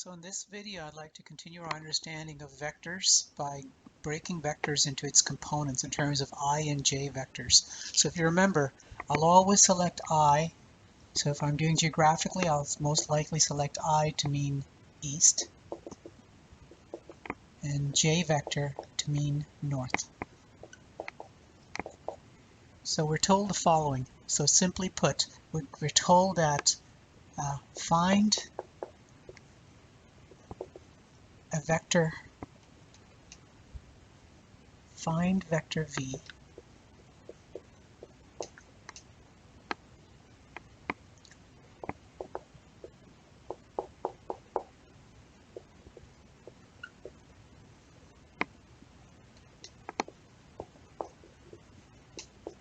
So in this video, I'd like to continue our understanding of vectors by breaking vectors into its components in terms of I and j vectors. So if you remember, I'll always select I. So if I'm doing geographically, I'll most likely select I to mean east and j vector to mean north. So we're told the following. So simply put, we're told that find a vector, find vector v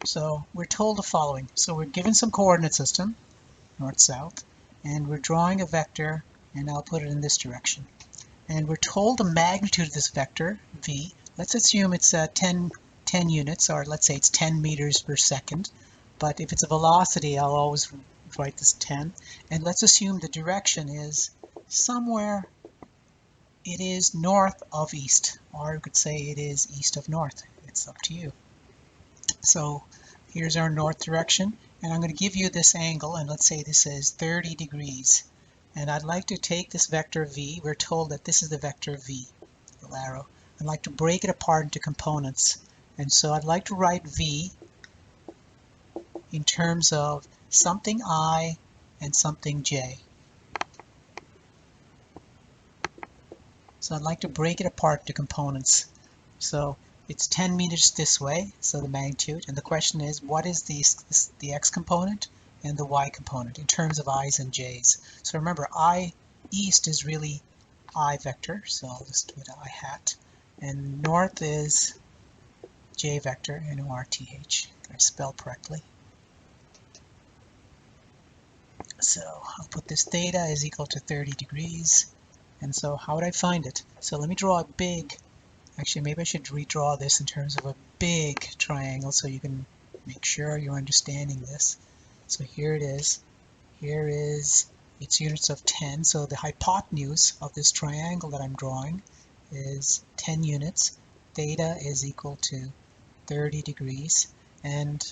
So we're told the following. So we're given some coordinate system, north-south, and we're drawing a vector, and I'll put it in this direction. And we're told the magnitude of this vector, v. Let's assume it's 10 units, or let's say it's 10 meters per second. But if it's a velocity, I'll always write this 10. And let's assume the direction is somewhere it is north of east, or you could say it is east of north. It's up to you. So here's our north direction, and I'm going to give you this angle, and let's say this is 30 degrees. And I'd like to take this vector v. We're told that this is the vector v, little arrow. I'd like to break it apart into components. And so I'd like to write v in terms of something I and something j. So I'd like to break it apart into components. So it's 10 meters this way, so the magnitude, and the question is, what is the x component and the y component in terms of i's and j's? So remember, I east is really I vector, so I'll just do it I hat, and north is j vector, N-O-R-T-H. Can I spell correctly? So I'll put this theta is equal to 30 degrees, and so how would I find it? So let me draw a big, actually maybe I should redraw this in terms of a big triangle so you can make sure you're understanding this. So here it is. Here is its units of 10. So the hypotenuse of this triangle that I'm drawing is 10 units. Theta is equal to 30 degrees. And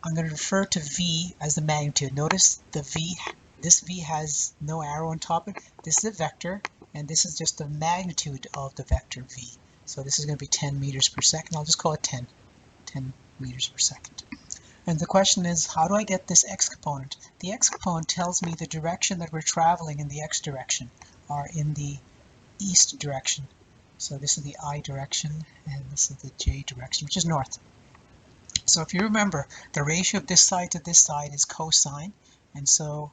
I'm going to refer to v as the magnitude. Notice the v, this v has no arrow on top of it. This is a vector, and this is just the magnitude of the vector v. So this is going to be 10 meters per second. I'll just call it 10 meters per second. And the question is, how do I get this x component? The x component tells me the direction that we're traveling in the x direction, or in the east direction. So this is the I direction, and this is the j direction, which is north. So if you remember, the ratio of this side to this side is cosine, and so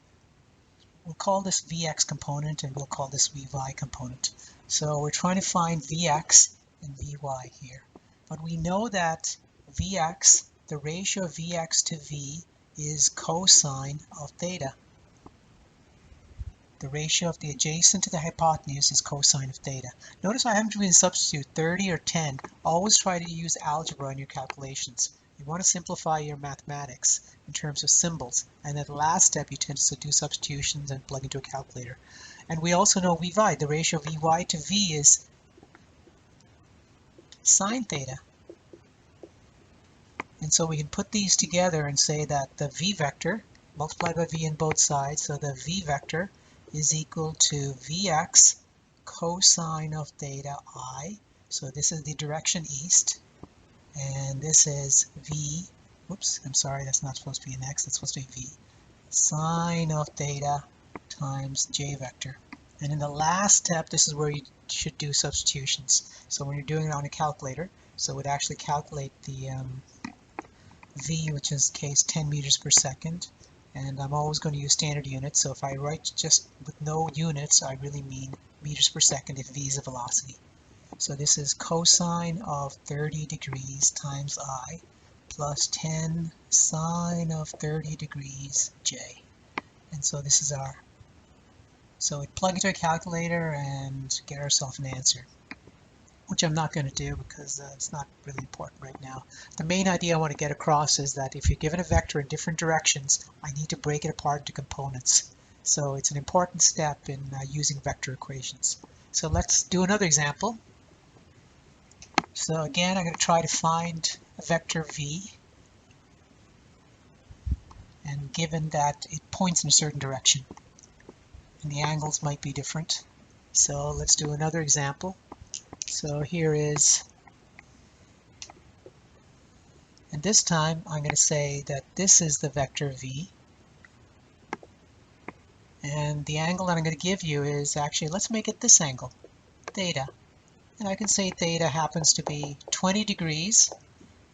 we'll call this Vx component, and we'll call this Vy component. So we're trying to find Vx and Vy here. But we know that Vx, the ratio of Vx to V, is cosine of theta. The ratio of the adjacent to the hypotenuse is cosine of theta. Notice I haven't really substitute 30 or 10. Always try to use algebra in your calculations. You want to simplify your mathematics in terms of symbols, and at the last step you tend to do substitutions and plug into a calculator. And we also know Vy, the ratio of Vy to V is sine theta. And so we can put these together and say that the v vector multiplied by v on both sides, so the v vector is equal to Vx cosine of theta I. So this is the direction east, and this is v, whoops, I'm sorry, that's not supposed to be an x, that's supposed to be v, sine of theta times j vector. And in the last step, this is where you should do substitutions. So when you're doing it on a calculator, so it would actually calculate the v, which is case 10 meters per second, and I'm always going to use standard units. So if I write just with no units, I really mean meters per second if v is a velocity. So this is cosine of 30 degrees times I plus 10 sine of 30 degrees j. And so this is our, so we plug into a calculator and get ourselves an answer, which I'm not going to do because it's not really important right now. The main idea I want to get across is that if you're given a vector in different directions, I need to break it apart into components. So it's an important step in using vector equations. So let's do another example. So again, I'm going to try to find a vector v, and given that it points in a certain direction, and the angles might be different. So let's do another example. So here is, and this time I'm going to say that this is the vector v, and the angle that I'm going to give you is actually, let's make it this angle, theta. And I can say theta happens to be 20 degrees,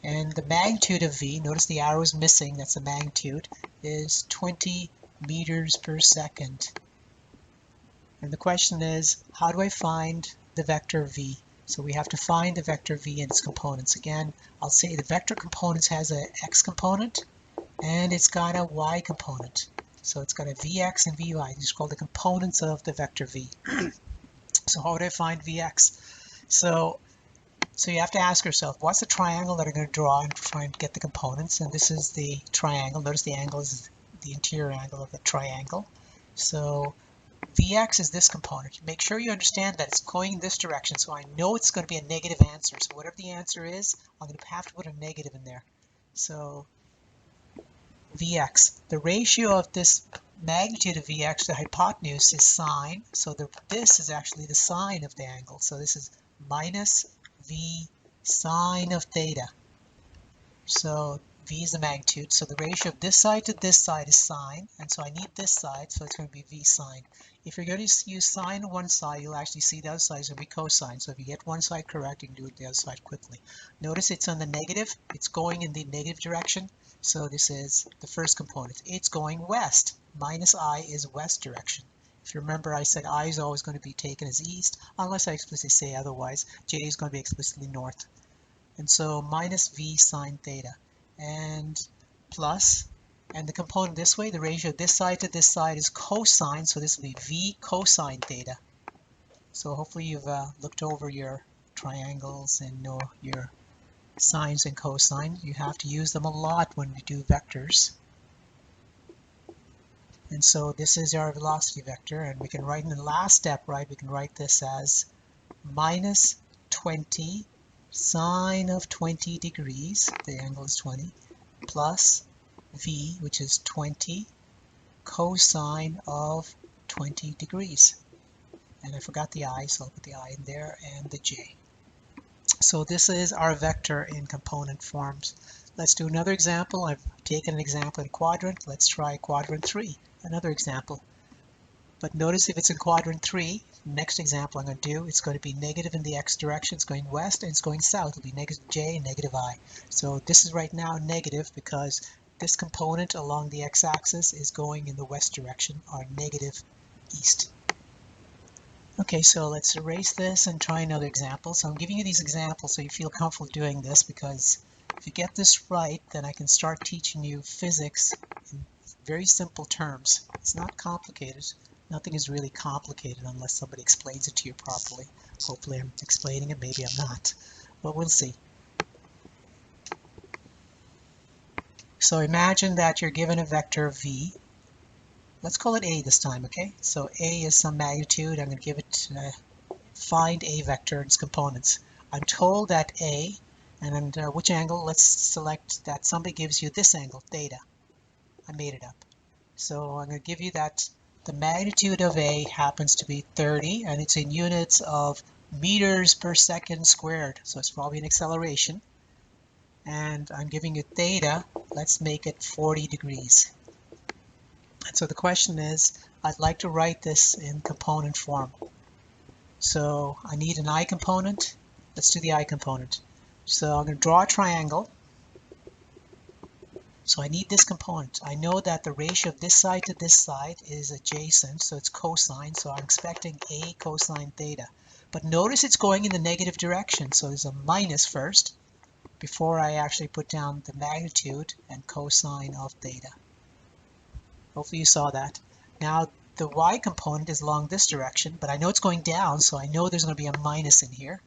and the magnitude of v, notice the arrow is missing, that's the magnitude, is 20 meters per second. And the question is, how do I find the vector v? So we have to find the vector v and its components. Again, I'll say the vector components has an x component and it's got a y component. So it's got a vx and vy. These are called the components of the vector v. So how would I find vx? So you have to ask yourself, what's the triangle that I'm going to draw and try and get the components? And this is the triangle. Notice the angle is the interior angle of the triangle. So Vx is this component. Make sure you understand that it's going in this direction, so I know it's going to be a negative answer. So whatever the answer is, I'm going to have to put a negative in there. So Vx, the ratio of this magnitude of Vx to the hypotenuse is sine. So this is actually the sine of the angle. So this is minus V sine of theta. So V is the magnitude, so the ratio of this side to this side is sine, and so I need this side, so it's going to be V sine. If you're going to use sine on one side, you'll actually see the other side is going to be cosine. So if you get one side correct, you can do it the other side quickly. Notice it's on the negative, it's going in the negative direction, so this is the first component. It's going west, minus I is west direction. If you remember, I said I is always going to be taken as east, unless I explicitly say otherwise. J is going to be explicitly north. And so minus V sine theta, and plus, and the component this way, the ratio of this side to this side is cosine, so this will be V cosine theta. So hopefully you've looked over your triangles and know your sines and cosines. You have to use them a lot when you do vectors. And so this is our velocity vector, and we can write in the last step, right, we can write this as minus 20 sine of 20 degrees, the angle is 20, plus V, which is 20 cosine of 20 degrees. And I forgot the I, so I'll put the I in there, and the J. So this is our vector in component forms. Let's do another example. I've taken an example in quadrant. Let's try quadrant 3, another example. But notice if it's in quadrant 3, next example I'm going to do, it's going to be negative in the x direction. It's going west and it's going south. It'll be negative j and negative I. So this is right now negative because this component along the x-axis is going in the west direction, or negative east. Okay, so let's erase this and try another example. So I'm giving you these examples so you feel comfortable doing this, because if you get this right, then I can start teaching you physics in very simple terms. It's not complicated. Nothing is really complicated unless somebody explains it to you properly. Hopefully I'm explaining it, maybe I'm not, but we'll see. So imagine that you're given a vector v. Let's call it a this time, okay? So a is some magnitude. I'm going to give it, find a vector and its components. I'm told that a, and which angle? Let's select that somebody gives you this angle, theta. I made it up. So I'm going to give you that the magnitude of A happens to be 30, and it's in units of meters per second squared. So it's probably an acceleration. And I'm giving you theta. Let's make it 40 degrees. And so the question is, I'd like to write this in component form. So I need an I component. Let's do the I component. So I'm going to draw a triangle. So I need this component. I know that the ratio of this side to this side is adjacent, so it's cosine, so I'm expecting a cosine theta. But notice it's going in the negative direction, so there's a minus first before I actually put down the magnitude and cosine of theta. Hopefully you saw that. Now the y component is along this direction, but I know it's going down, so I know there's going to be a minus in here.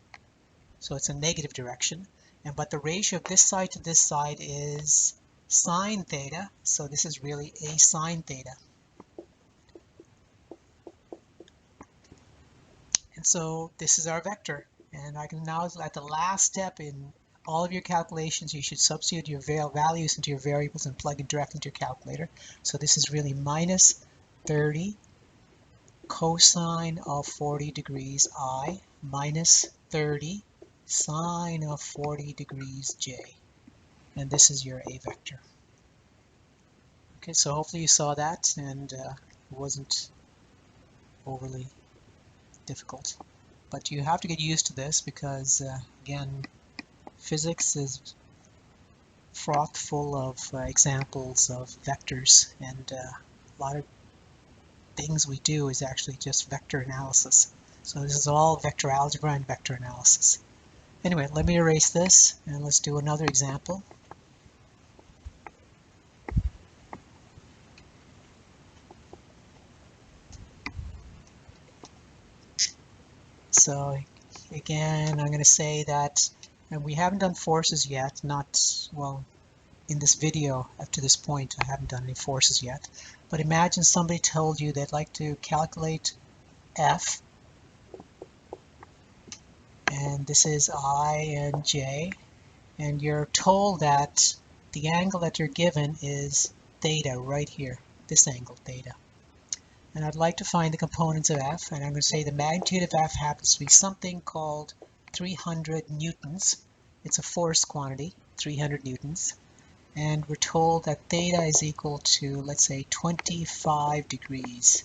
So it's a negative direction. But the ratio of this side to this side is sine theta, so this is really a sine theta. so this is our vector. And I can now, at the last step in all of your calculations, you should substitute your values into your variables and plug it directly into your calculator. So this is really minus 30 cosine of 40 degrees I minus 30 sine of 40 degrees J. And this is your A vector. Okay, so hopefully you saw that and it wasn't overly difficult. But you have to get used to this because, again, physics is fraught full of examples of vectors, and a lot of things we do is actually just vector analysis. So this is all vector algebra and vector analysis. Anyway, let me erase this and let's do another example. So again, I'm going to say that we haven't done forces yet, well, in this video up to this point I haven't done any forces yet, but imagine somebody told you they'd like to calculate F, and this is I and J, and you're told that the angle that you're given is theta right here, this angle theta. And I'd like to find the components of F, and I'm going to say the magnitude of F happens to be something called 300 newtons. It's a force quantity, 300 newtons. And we're told that theta is equal to, let's say, 25 degrees.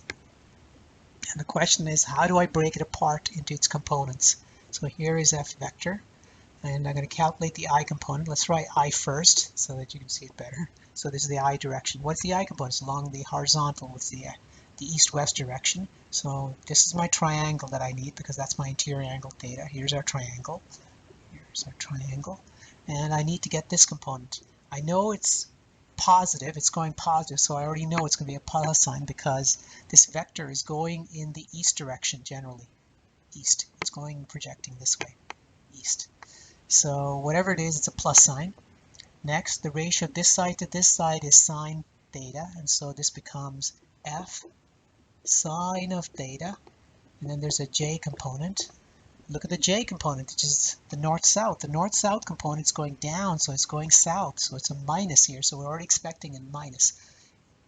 And the question is, how do I break it apart into its components? So here is F vector, and I'm going to calculate the I component. Let's write I first so that you can see it better. So this is the I direction. What's the I component? It's along the horizontal with the east-west direction. So this is my triangle that I need because that's my interior angle theta. Here's our triangle. Here's our triangle. And I need to get this component. I know it's positive, it's going positive, so I already know it's going to be a plus sign because this vector is going in the east direction generally. East. It's going projecting this way. East. So whatever it is, it's a plus sign. Next, the ratio of this side to this side is sine theta, and so this becomes F sine of theta, and then there's a J component. Look at the J component, which is the north-south. The north-south component is going down, so it's going south, so it's a minus here, so we're already expecting a minus.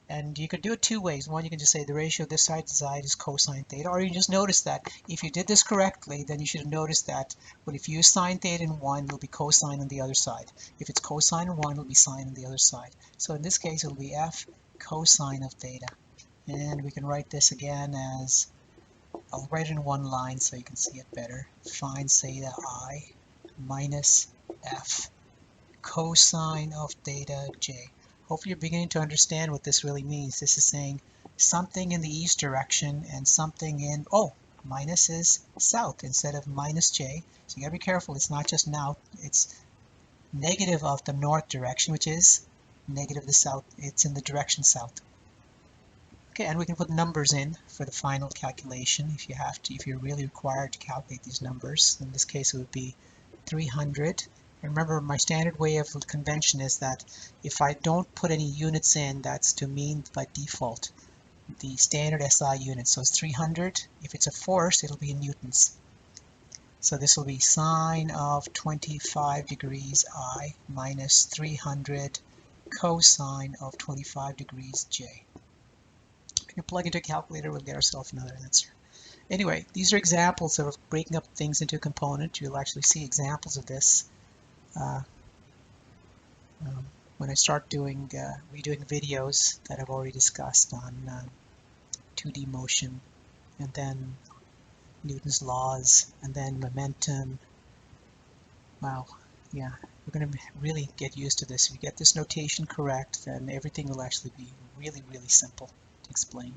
And you could do it two ways. One, you can just say the ratio of this side to side is cosine theta, or you can just notice that if you did this correctly, then you should have noticed that when if you use sine theta in one, it'll be cosine on the other side. If it's cosine in one, it'll be sine on the other side. So in this case, it'll be F cosine of theta. And we can write this again as, I'll write it in one line so you can see it better. Find theta I minus F cosine of theta J. Hopefully you're beginning to understand what this really means. This is saying something in the east direction and something in, minus is south instead of minus J. So you gotta be careful. It's not just now, it's negative of the north direction, which is negative the south. It's in the direction south. Okay, and we can put numbers in for the final calculation if you have to, if you're really required to calculate these numbers. In this case, it would be 300. And remember, my standard way of convention is that if I don't put any units in, that's to mean by default the standard SI unit. So it's 300. If it's a force, it'll be in newtons. So this will be sine of 25 degrees I minus 300 cosine of 25 degrees J. You plug into a calculator, we'll get ourselves another answer. Anyway, these are examples of breaking up things into a component. You'll actually see examples of this when I start doing redoing videos that I've already discussed on 2D motion, and then Newton's laws, and then momentum. Wow, yeah, we're going to really get used to this. If you get this notation correct, then everything will actually be really, really simple to explain.